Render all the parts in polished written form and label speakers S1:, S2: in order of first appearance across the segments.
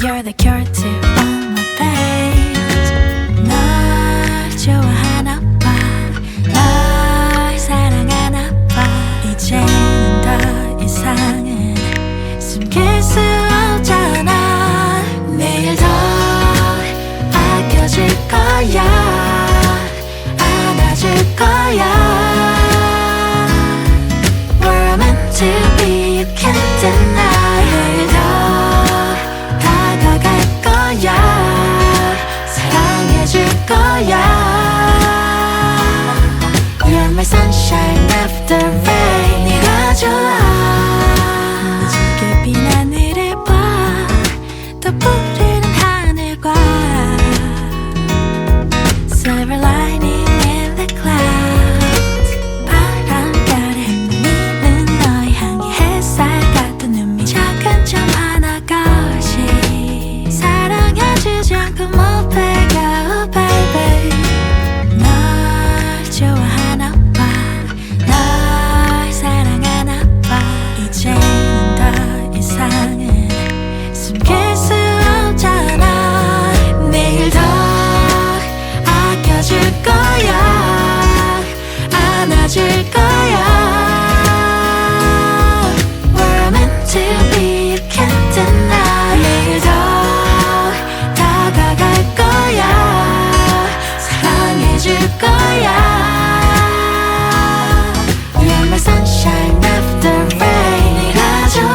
S1: You're the cure to all my pains. 널 좋아하나 봐, 널 사랑하나 봐. 이제는 더 이상은 숨길 수 없잖아. 내일 더 아껴줄 거야, 안아줄 거야. We're meant to be, you can't deny. 내일 더 다가갈 거야, 사랑해줄 거야. You're my sunshine after rain. 네가 좋아. 늦게 빈 하늘을 봐, 또 푸르른 하늘과 Silver lining in the clouds. 바람결에 내미는 너의 향기, 햇살 같은 눈밑 작은 점 하나같이 사랑해주지 않고 못 배겨. Oh baby, 널 좋아하나 봐, 널 사랑하나 봐. 이제는 더 이상은 숨길 수 없잖아. 내일 더 아껴줄 거야, 안아줄 거야. We're meant to be, you can't deny. 내일 더 다가갈 거야, 사랑해줄 거야. You're my sunshine after rain. 네가 좋아.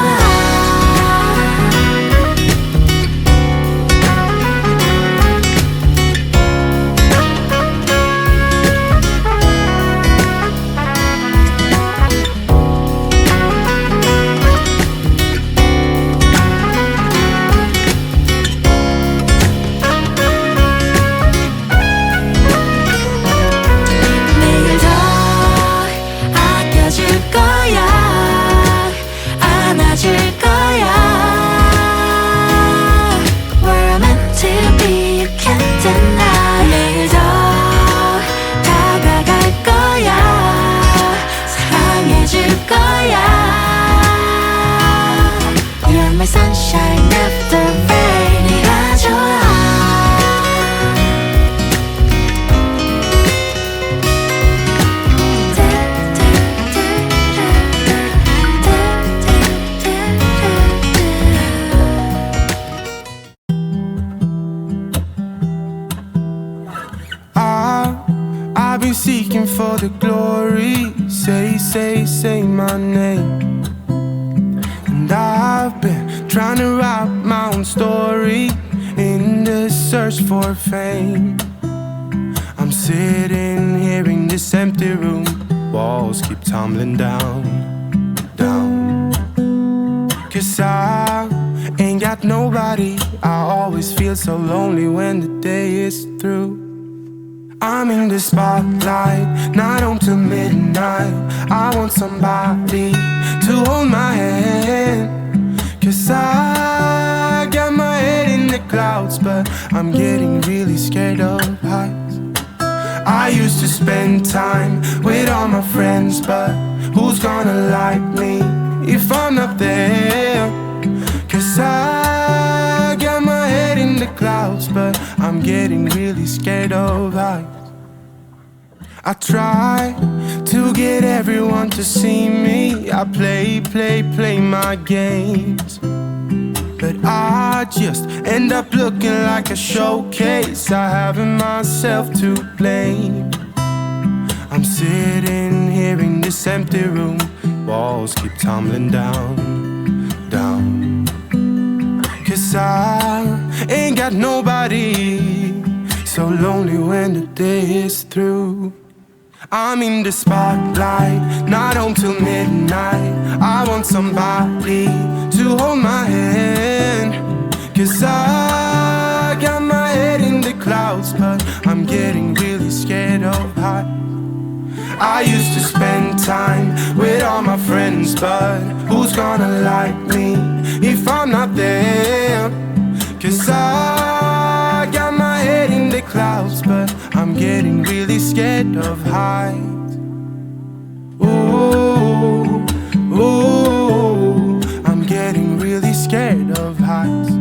S1: 내일 더 아껴줄 거야, 안아줄 거야. We're meant to be, you can't deny. 내일 더 다가갈 거야, 사랑해줄 거야. You're my sunshine after rain. 네가 좋아.
S2: I've been seeking for the glory. Say my name. And I've been trying to write my own story in the search for fame. I'm sitting here in this empty room, walls keep tumbling down, down. 'Cause I ain't got nobody. I always feel so lonely when the day is through. I'm in the spotlight, not home till midnight. I want somebody to hold my hand. 'Cause I got my head in the clouds, but I'm getting really scared of heights. I used to spend time with all my friends, but who's gonna like me if I'm not there? 'Cause I got my head in the clouds, but I'm getting really scared of heights. I try to get everyone to see me. I play my games, but I just end up looking like a showcase. I haven't myself to blame. I'm sitting here in this empty room, walls keep tumbling down, down. 'Cause I ain't got nobody, so lonely when the day is through. I'm in the spotlight, not home till midnight. I want somebody to hold my hand. 'Cause I got my head in the clouds, but I'm getting really scared of heights. I used to spend time with all my friends, but who's gonna like me if I'm not there? 'Cause I got my head in the clouds, but I'm getting really scared of heights. Ooh, ooh, I'm getting really scared of heights.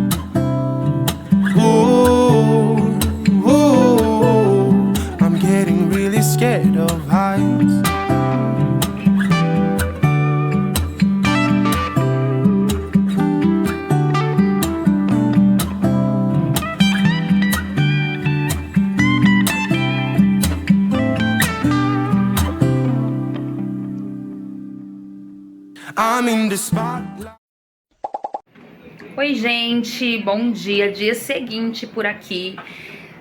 S2: under spotlight.
S3: Oi, gente, bom dia, dia seguinte por aqui.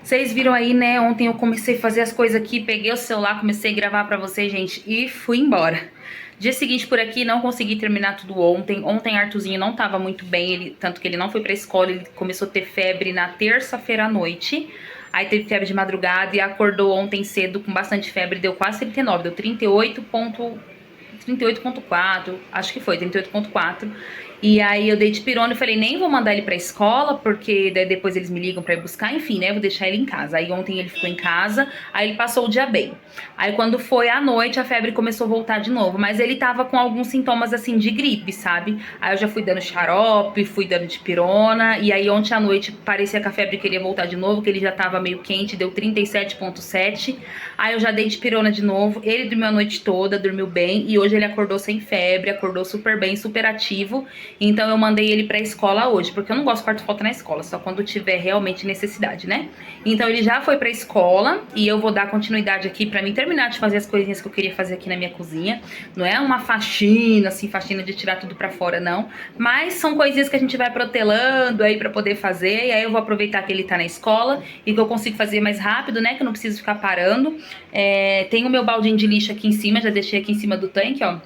S3: Vocês viram aí, né, ontem eu comecei a fazer as coisas aqui, peguei o celular, comecei a gravar pra vocês, gente, e fui embora. Dia seguinte por aqui, não consegui terminar tudo ontem. Ontem Arthurzinho não tava muito bem, tanto que ele não foi pra escola, ele começou a ter febre na terça-feira à noite. Aí teve febre de madrugada e acordou ontem cedo com bastante febre, deu quase 39, deu 38,4, acho que foi, 38,4. E aí eu dei de pirona e falei, nem vou mandar ele pra escola, porque daí depois eles me ligam pra ir buscar, enfim, né, vou deixar ele em casa. Aí ontem ele ficou em casa, aí ele passou o dia bem. Aí quando foi à noite, a febre começou a voltar de novo, mas ele tava com alguns sintomas, assim, de gripe, sabe? Aí eu já fui dando xarope, fui dando de pirona, e aí ontem à noite parecia que a febre queria voltar de novo, que ele já tava meio quente, deu 37,7. Aí eu já dei de pirona de novo, ele dormiu a noite toda, dormiu bem, e hoje ele acordou sem febre, acordou super bem, super ativo. Então eu mandei ele pra escola hoje, porque eu não gosto de quarto falta na escola, só quando tiver realmente necessidade, né? Então ele já foi pra escola e eu vou dar continuidade aqui pra mim terminar de fazer as coisinhas que eu queria fazer aqui na minha cozinha. Não é uma faxina, assim, faxina de tirar tudo pra fora, não. Mas são coisinhas que a gente vai protelando aí pra poder fazer, e aí eu vou aproveitar que ele tá na escola e que eu consigo fazer mais rápido, né? Que eu não preciso ficar parando. Tem o meu baldinho de lixo aqui em cima, já deixei aqui em cima do tanque, ó,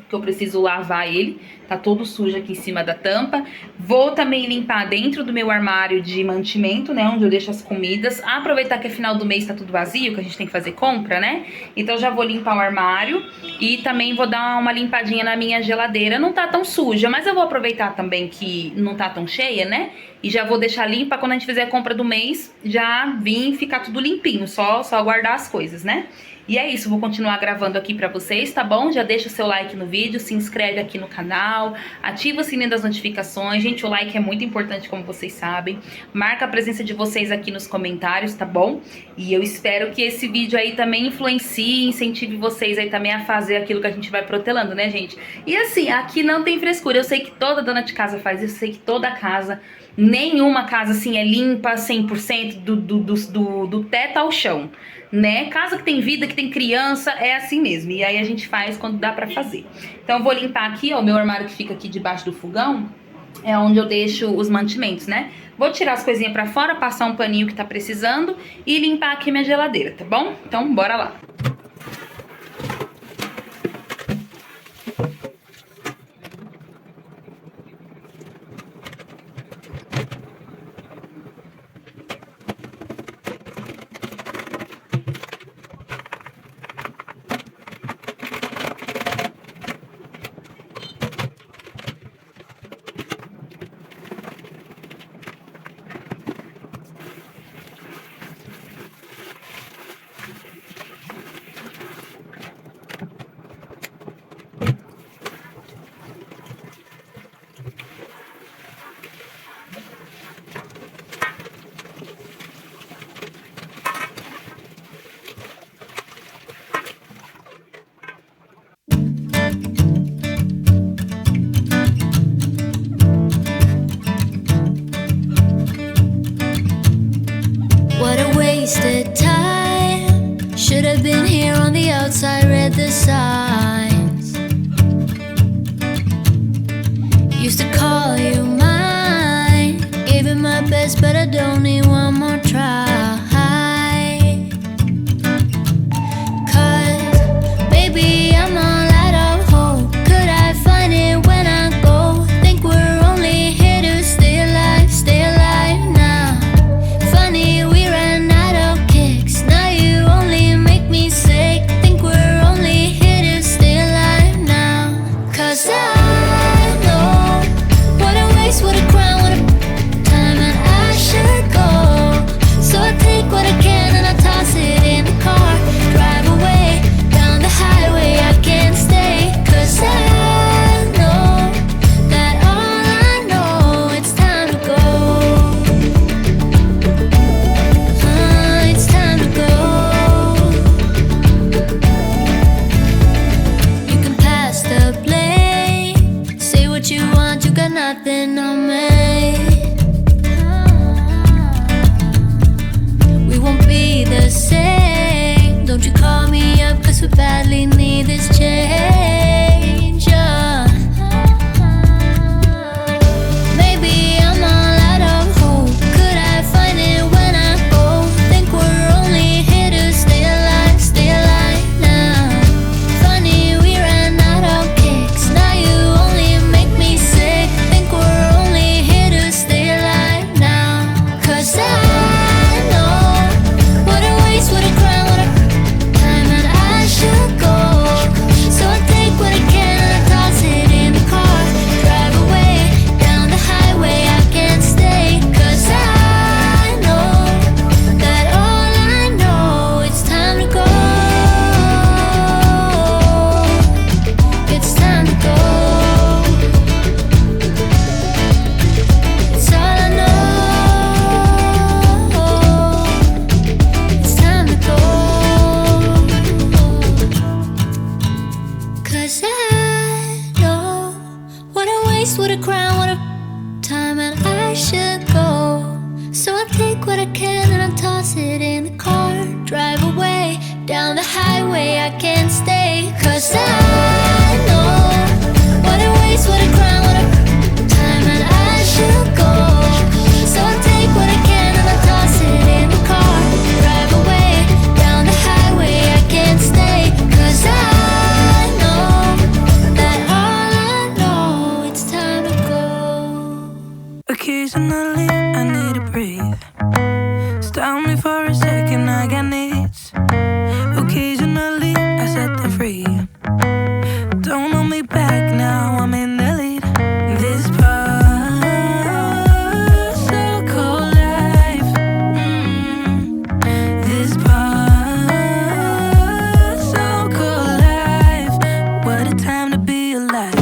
S3: que eu preciso lavar ele, tá todo sujo aqui em cima da tampa. Vou também limpar dentro do meu armário de mantimento, né, onde eu deixo as comidas. Aproveitar que é final do mês, tá tudo vazio, que a gente tem que fazer compra, né? Então já vou limpar o armário e também vou dar uma limpadinha na minha geladeira. Não tá tão suja, mas eu vou aproveitar também que não tá tão cheia, né? E já vou deixar limpa quando a gente fizer a compra do mês, já vir ficar tudo limpinho, só guardar as coisas, né? E é isso, vou continuar gravando aqui pra vocês, tá bom? Já deixa o seu like no vídeo, se inscreve aqui no canal, ativa o sininho das notificações. Gente, o like é muito importante, como vocês sabem. Marca a presença de vocês aqui nos comentários, tá bom? E eu espero que esse vídeo aí também influencie, incentive vocês aí também a fazer aquilo que a gente vai protelando, né, gente? E assim, aqui não tem frescura, eu sei que toda dona de casa faz isso, eu sei que toda casa... Nenhuma casa assim é limpa 100% do teto ao chão, né? Casa que tem vida, que tem criança, é assim mesmo. E aí a gente faz quando dá pra fazer. Então eu vou limpar aqui, ó, o meu armário que fica aqui debaixo do fogão. É onde eu deixo os mantimentos, né? Vou tirar as coisinhas pra fora, passar um paninho que tá precisando e limpar aqui minha geladeira, tá bom? Então bora lá.
S1: Wasted time. Should have been here on the outside, read the signs. Used to call you mine. Gave it my best, but I don't need one more try. 'Cause, baby, I'm all out of hope. Could I find it when I go? Think we're only here to stay alive now. Funny, we ran out of kicks. Now you only make me sick. Think we're only here to stay alive now. 'Cause I know what a waste, what a crime, what a time, and I should go. So I take what I can and I toss it in the car. Drive away down the highway, I can't stay. 'Cause I know that all I know, it's time to go. It's time to go. You can pass the blame. Say what you want, you got nothing on me. We won't be the same. Don't you call me up, 'cause we badly need this change. should go. So I take what I can and I toss it in the car. Drive away down the highway, I can't stay. Cause I know what a waste, what a crime, what a time, and I should go. So I take what I can and I toss it in the car. Drive away down the highway, I can't stay. Cause I know that all I know, it's time to go.
S4: Occasionally I need to breathe. Stop me for a second, I got needs. Occasionally I set them free. Don't hold me back now, I'm in the lead. This part, so cold life. This part, so cold life. What a time to be alive.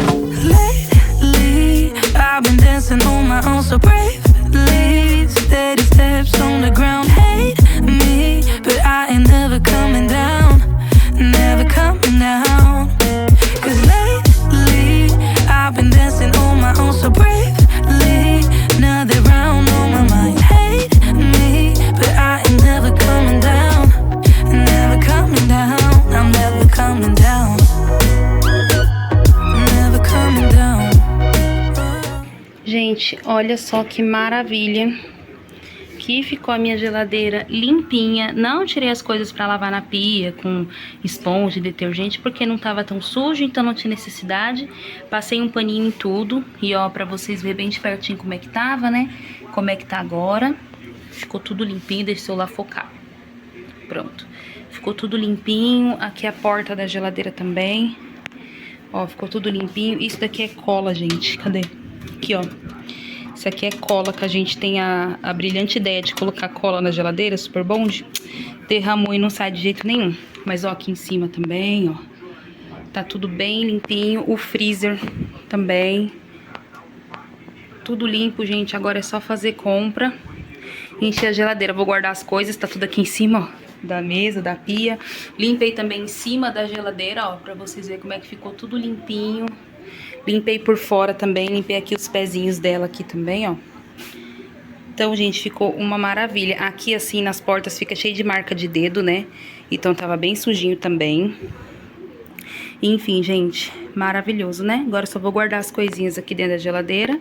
S4: Lately, I've been dancing on my own so bravely. Steady steps on the ground, hate me, but I ain't never coming down, never coming down. Cause lately, I've been dancing on my own so bravely. Another round on my mind, hate me, but I ain't never coming down, never coming down. I'm never coming down, never coming down.
S3: Gente, olha só que maravilha que ficou a minha geladeira limpinha. Não tirei as coisas pra lavar na pia com esponja e detergente, porque não tava tão sujo, então não tinha necessidade. Passei um paninho em tudo. E ó, pra vocês verem bem de pertinho como é que tava, né? Como é que tá agora. Ficou tudo limpinho, deixa o celular focar. Pronto. Ficou tudo limpinho. Aqui é a porta da geladeira também. Ó, ficou tudo limpinho. Isso daqui é cola, gente. Cadê? Aqui, ó. Isso aqui é cola, que a gente tem a brilhante ideia de colocar cola na geladeira, super bond. Derramou e não sai de jeito nenhum. Mas ó, aqui em cima também, ó. Tá tudo bem limpinho. O freezer também. Tudo limpo, gente. Agora é só fazer compra. Encher a geladeira. Vou guardar as coisas, tá tudo aqui em cima, ó. Da mesa, da pia. Limpei também em cima da geladeira, ó. Pra vocês verem como é que ficou tudo limpinho. Limpei por fora também, limpei aqui os pezinhos dela aqui também, ó. Então, gente, ficou uma maravilha. Aqui, assim, nas portas fica cheio de marca de dedo, né? Então, tava bem sujinho também. Enfim, gente, maravilhoso, né? Agora eu só vou guardar as coisinhas aqui dentro da geladeira.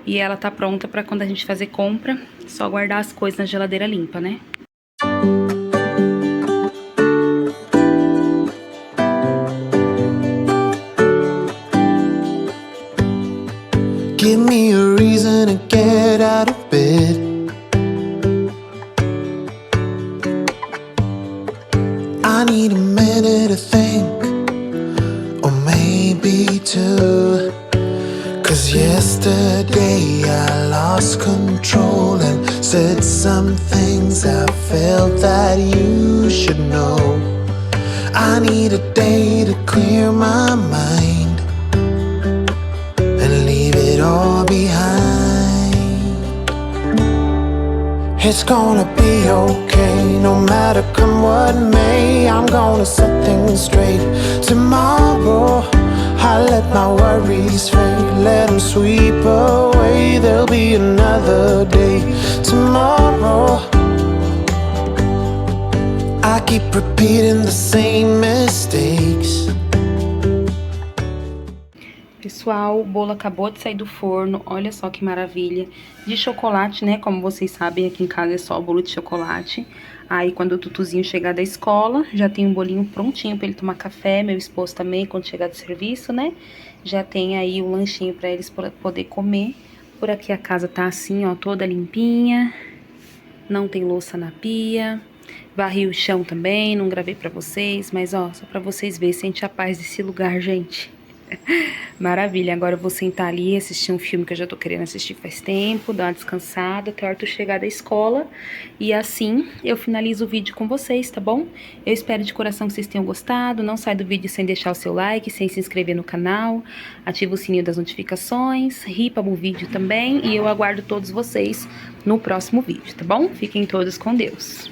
S3: E ela tá pronta pra quando a gente fazer compra, só guardar as coisas na geladeira limpa, né?
S2: Give me a reason to get out of bed. I need a minute to think, or maybe two. Cause yesterday I lost control and said some things I felt that you should know. I need a day to clear my mind and leave it all behind. It's gonna be okay, no matter come what may. I'm gonna set things straight. Tomorrow I let my worries fade, let them sweep away. There'll be another day tomorrow. I keep repeating the same mistakes.
S3: Pessoal, o bolo acabou de sair do forno, olha só que maravilha. De chocolate, né, como vocês sabem, aqui em casa é só o bolo de chocolate. Aí, quando o Tutuzinho chegar da escola, já tem um bolinho prontinho pra ele tomar café. Meu esposo também, quando chegar do serviço, né, já tem aí um lanchinho pra eles poder comer. Por aqui a casa tá assim, ó, toda limpinha. Não tem louça na pia. Varri o chão também, não gravei pra vocês, mas ó, só pra vocês verem, sente a paz desse lugar, gente. Maravilha, agora eu vou sentar ali e assistir um filme que eu já tô querendo assistir faz tempo, dar uma descansada até a hora de chegar da escola. E assim eu finalizo o vídeo com vocês, tá bom? Eu espero de coração que vocês tenham gostado. Não sai do vídeo sem deixar o seu like, sem se inscrever no canal. Ativa o sininho das notificações, ripa o vídeo também. E eu aguardo todos vocês no próximo vídeo, tá bom? Fiquem todos com Deus.